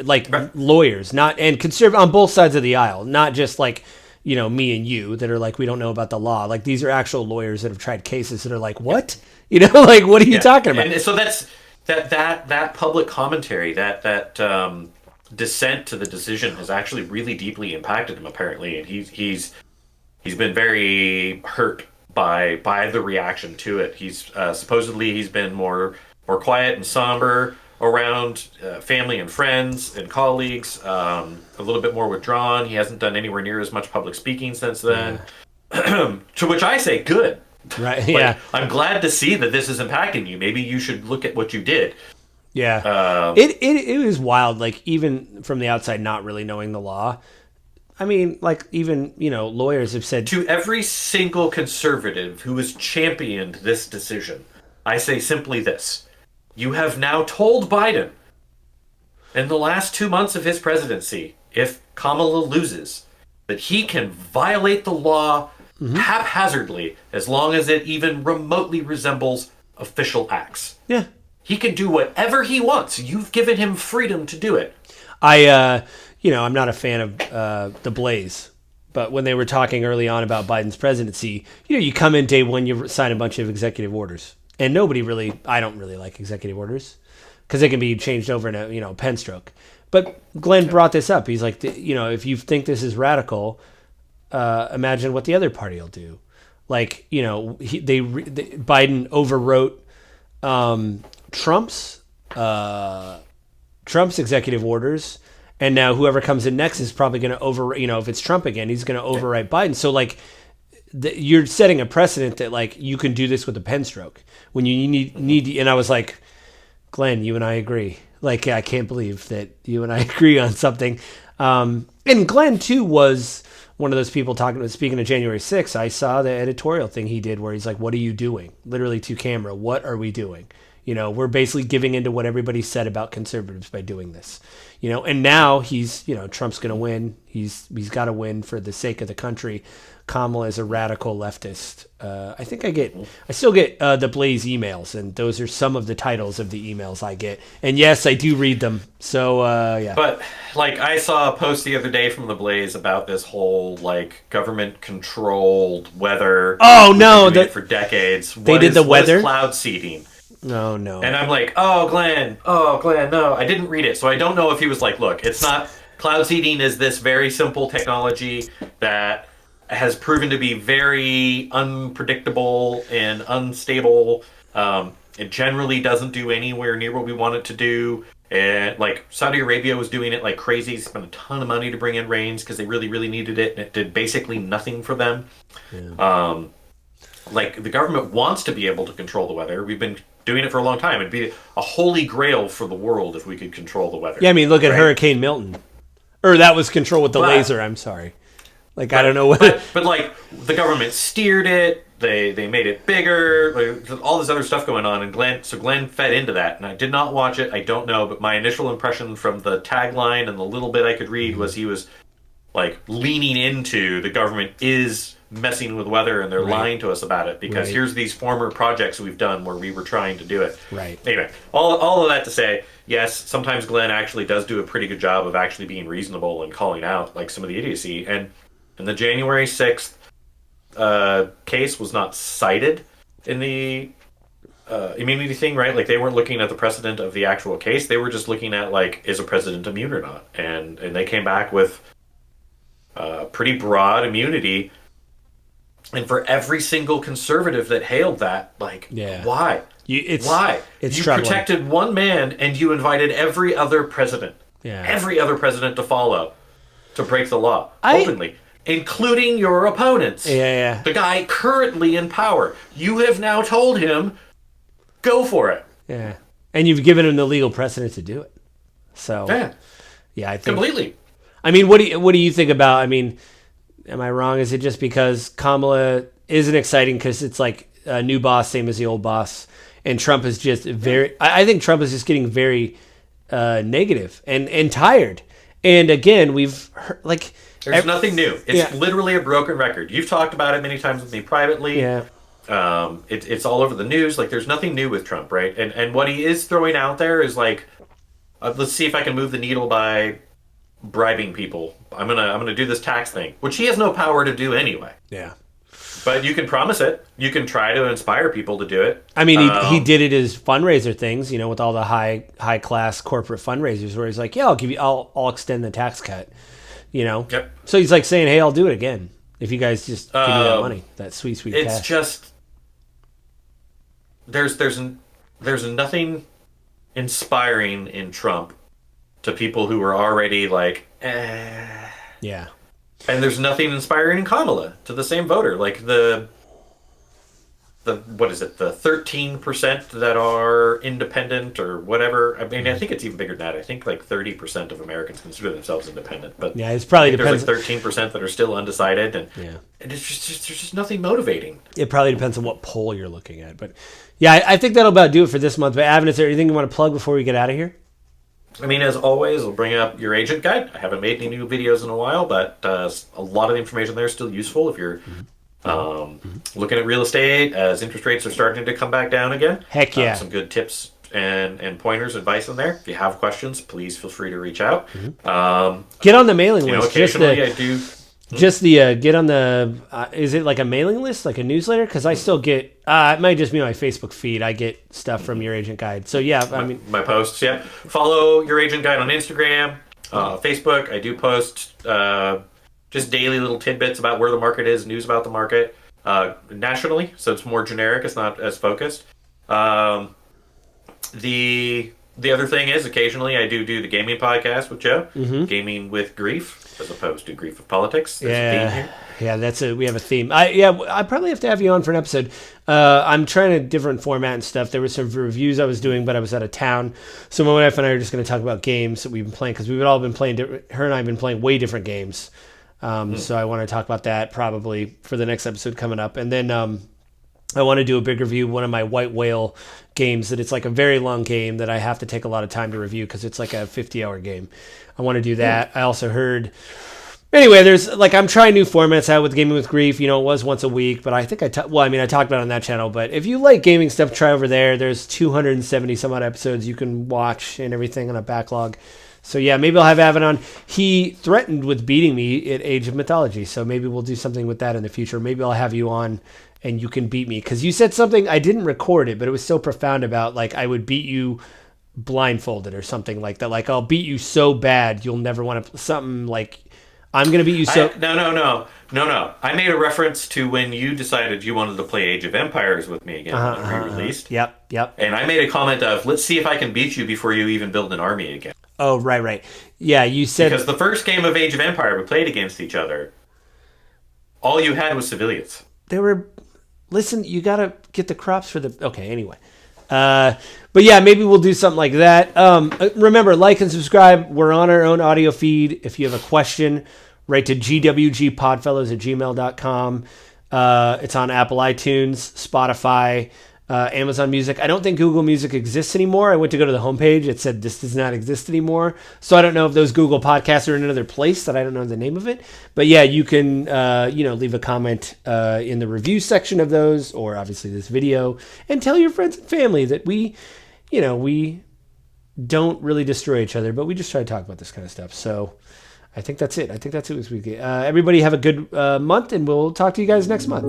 lawyers, and conservative on both sides of the aisle, not just like me and you that are like we don't know about the law. Like these are actual lawyers that have tried cases that are like what like what are you talking about? And so that's that public commentary, that dissent to the decision has actually really deeply impacted him apparently, and he's been very hurt by the reaction to it. He's supposedly he's been more quiet and somber around family and friends and colleagues, a little bit more withdrawn. He hasn't done anywhere near as much public speaking since then. To which I say, good. Right. Yeah. I'm glad to see that this is impacting you. Maybe you should look at what you did. Yeah. It was wild. Like even from the outside, not really knowing the law. I mean, like even, lawyers have said... To every single conservative who has championed this decision, I say simply this. You have now told Biden, in the last 2 months of his presidency, if Kamala loses, that he can violate the law haphazardly as long as it even remotely resembles official acts. Yeah. He can do whatever he wants. You've given him freedom to do it. I'm not a fan of The Blaze, but when they were talking early on about Biden's presidency, you come in day one, you sign a bunch of executive orders. And I don't really like executive orders because they can be changed over in a pen stroke. But Glenn brought this up. He's like, if you think this is radical, imagine what the other party will do. Like, Biden overwrote Trump's executive orders. And now whoever comes in next is probably going to if it's Trump again, he's going to overwrite Biden. So like you're setting a precedent that like you can do this with a pen stroke when you need. And I was like, Glenn, you and I agree. Like, I can't believe that you and I agree on something. And Glenn too was one of those people speaking of January 6th. I saw the editorial thing he did where he's like, what are you doing? Literally to camera. What are we doing? We're basically giving into what everybody said about conservatives by doing this, and now he's, Trump's going to win. He's got to win for the sake of the country. Kamala is a radical leftist. I still get the Blaze emails, and those are some of the titles of the emails I get. And yes, I do read them. So, yeah. But like I saw a post the other day from the Blaze about this whole like government controlled weather. Oh no, for decades. They did the weather cloud seeding. No. And I'm like, oh, Glenn, no. I didn't read it, so I don't know if he was like, look, it's not... Cloud seeding is this very simple technology that has proven to be very unpredictable and unstable. It generally doesn't do anywhere near what we want it to do. And like Saudi Arabia was doing it like crazy, spent a ton of money to bring in rains because they really, really needed it, and it did basically nothing for them. Yeah. Like the government wants to be able to control the weather. We've been doing it for a long time. It'd be a holy grail for the world if we could control the weather. Yeah, I mean, look at Hurricane Milton. Or that was controlled with the laser, I'm sorry. Like, I don't know what... But like, the government steered it, they made it bigger, like, all this other stuff going on, and Glenn fed into that, and I did not watch it, I don't know, but my initial impression from the tagline and the little bit I could read was he was, like, leaning into the government is messing with weather, and they're lying to us about it, because here's these former projects we've done where we were trying to do it. Right. Anyway, all of that to say, yes, sometimes Glenn actually does do a pretty good job of actually being reasonable and calling out, like, some of the idiocy, and the January 6th case was not cited in the immunity thing, right? Like, they weren't looking at the precedent of the actual case. They were just looking at, like, is a president immune or not? And they came back with pretty broad immunity. And for every single conservative that hailed that, like, why? Why? It's you troubling. protected one man and you invited every other president, every other president to follow, to break the law openly. Including your opponents. Yeah. The guy currently in power. You have now told him, go for it. Yeah. And you've given him the legal precedent to do it. So, yeah, I think... Completely. I mean, what do you think about... I mean, am I wrong? Is it just because Kamala isn't exciting because it's like a new boss, same as the old boss, and Trump is just very... I think Trump is just getting very negative and tired. And again, we've heard, like... There's nothing new. It's literally a broken record. You've talked about it many times with me privately. Yeah. It's all over the news. Like, there's nothing new with Trump, right? And what he is throwing out there is like, let's see if I can move the needle by bribing people. I'm gonna do this tax thing, which he has no power to do anyway. Yeah. But you can promise it. You can try to inspire people to do it. I mean, he did it as fundraiser things, you know, with all the high class corporate fundraisers, where he's like, yeah, I'll extend the tax cut. You know, so he's like saying, "Hey, I'll do it again if you guys just give me that money, that sweet cash." It's just there's nothing inspiring in Trump to people who are already like, yeah, and there's nothing inspiring in Kamala to the same voter. Like the what is it? The 13% that are independent or whatever. I mean, I think it's even bigger than that. I think like 30% of Americans consider themselves independent. But yeah, it's probably depends. There's like 13% that are still undecided, and it's just there's just nothing motivating. It probably depends on what poll you're looking at, but yeah, I think that'll about do it for this month. But Avin, is there anything you want to plug before we get out of here? I mean, as always, I'll bring up your agent guide. I haven't made any new videos in a while, but a lot of the information there is still useful if you're. Looking at real estate as interest rates are starting to come back down again. Heck yeah. Some good tips and pointers, advice in there. If you have questions, please feel free to reach out. Get on the mailing list. Occasionally I do. Just the get on the. Is it like a mailing list, like a newsletter? Because I still get. It might just be my Facebook feed. I get stuff from Your Agent Guide. So yeah, I mean my posts. Yeah, follow Your Agent Guide on Instagram, Facebook. I do post. Just daily little tidbits about where the market is, news about the market nationally, so it's more generic. It's not as focused. The other thing is occasionally I do the gaming podcast with Joe, Gaming with Grief, as opposed to Grief of Politics. There's a theme here. We have a theme. I probably have to have you on for an episode. I'm trying a different format and stuff. There were some reviews I was doing, but I was out of town. So my wife and I are just going to talk about games that we've been playing, because we've all been playing. Her and I have been playing way different games. So I want to talk about that probably for the next episode coming up. And then I want to do a big review of one of my White Whale games that it's like a very long game that I have to take a lot of time to review because it's like a 50-hour game. I want to do that. I also heard... Anyway, there's like I'm trying new formats out with Gaming with Grief. You know, it was once a week, but I think I talked about it on that channel. But if you like gaming stuff, try over there. There's 270 some odd episodes you can watch and everything on a backlog. So yeah, maybe I'll have Avin on. He threatened with beating me at Age of Mythology, so maybe we'll do something with that in the future. Maybe I'll have you on and you can beat me, because you said something, I didn't record it, but it was so profound about like I would beat you blindfolded or something like that. Like I'll beat you so bad you'll never want to. Something like I'm going to beat you. So no. I made a reference to when you decided you wanted to play Age of Empires with me again when it re-released. Yep. And I made a comment of, let's see if I can beat you before you even build an army again. Oh, right. Yeah, you said... Because the first game of Age of Empire we played against each other, all you had was civilians. They were... Listen, you got to get the crops for the... Okay, anyway. But yeah, maybe we'll do something like that. Remember, like and subscribe. We're on our own audio feed. If you have a question, write to gwgpodfellows@gmail.com. It's on Apple iTunes, Spotify, Amazon Music. I don't think Google Music exists anymore. I went to go to the homepage. It said this does not exist anymore. So I don't know if those Google podcasts are in another place that I don't know the name of it. But yeah, you can leave a comment in the review section of those, or obviously this video, and tell your friends and family that we don't really destroy each other, but we just try to talk about this kind of stuff. So I think that's it. This week. Everybody have a good month, and we'll talk to you guys next month.